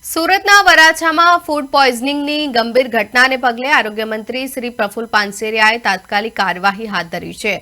સુરતના વરાછામાં ફૂડ પોઈઝનિંગની ગંભીર ઘટનાને પગલે આરોગ્ય મંત્રી શ્રી પ્રફુલ પાનસેરિયાએ તાત્કાલિક કાર્યવાહી હાથ ધરી છે।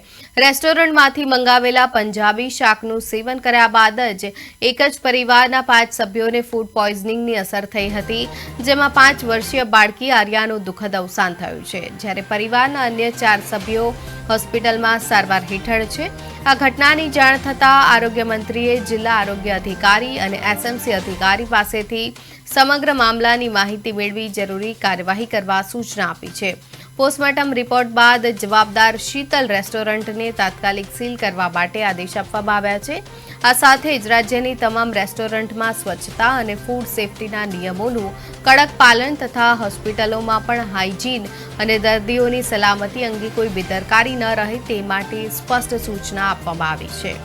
રેસ્ટોરન્ટમાંથી મંગાવેલા પંજાબી શાકનું સેવન કર્યા બાદ જ એક જ પરિવારના 5 સભ્યોને ફૂડ પોઈઝનિંગની અસર થઈ હતી, જેમાં 5 વર્ષીય બાળકી આર્યાનું દુઃખદ અવસાન થયું છે, જ્યારે પરિવારના અન્ય 4 સભ્યો હોસ્પિટલમાં સારવાર હેઠળ છે। આ ઘટનાની જાણ થતાં આરોગ્ય મંત્રીએ જિલ્લા આરોગ્ય અધિકારી અને એસએમસી અધિકારી પાસેથી સમગ્ર મામલાની માહિતી મેળવી જરૂરી કાર્યવાહી કરવા સૂચના આપી છે। પોસ્ટમોર્ટમ રિપોર્ટ બાદ જવાબદાર શીતલ રેસ્ટોરન્ટને તાત્કાલિક સીલ કરવા માટે આદેશ આપવામાં આવ્યા છે। આ સાથે જ રાજ્યની તમામ રેસ્ટોરન્ટમાં સ્વચ્છતા અને ફૂડ સેફટીના નિયમોનું કડક પાલન તથા હોસ્પિટલોમાં પણ હાઇજીન અને દર્દીઓની સલામતી અંગે કોઈ બેદરકારી ન રહે તે માટે સ્પષ્ટ સૂચના આપવામાં આવી છે।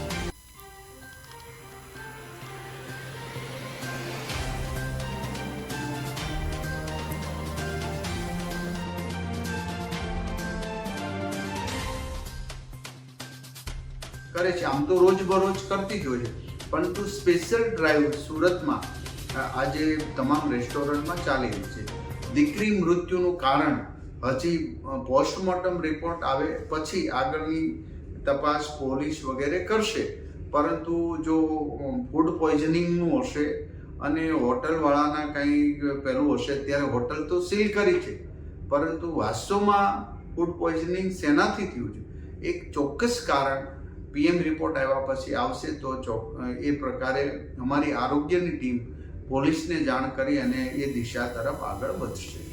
કરે છે। આમ તો રોજબરોજ કરતી જ હોય છે, પરંતુ સ્પેશિયલ ડ્રાઈવ સુરતમાં આજે તમામ રેસ્ટોરન્ટમાં ચાલી રહી છે। દીકરી મૃત્યુનું કારણ હજી પોસ્ટમોર્ટમ રિપોર્ટ આવે પછી આગળની તપાસ પોલીસ વગેરે કરશે, પરંતુ જો ફૂડ પોઈઝનિંગનું હશે અને હોટલવાળાના કંઈ પેલું હશે ત્યારે હોટલ તો સીલ કરી છે, પરંતુ વાસ્તવમાં ફૂડ પોઈઝનિંગ શેનાથી થયું છે એક ચોક્કસ કારણ પીએમ રિપોર્ટ આવ્યા પછી આવશે, તો એ પ્રકારે અમારી આરોગ્યની ટીમ પોલીસને જાણ કરી અને એ દિશા તરફ આગળ વધશે।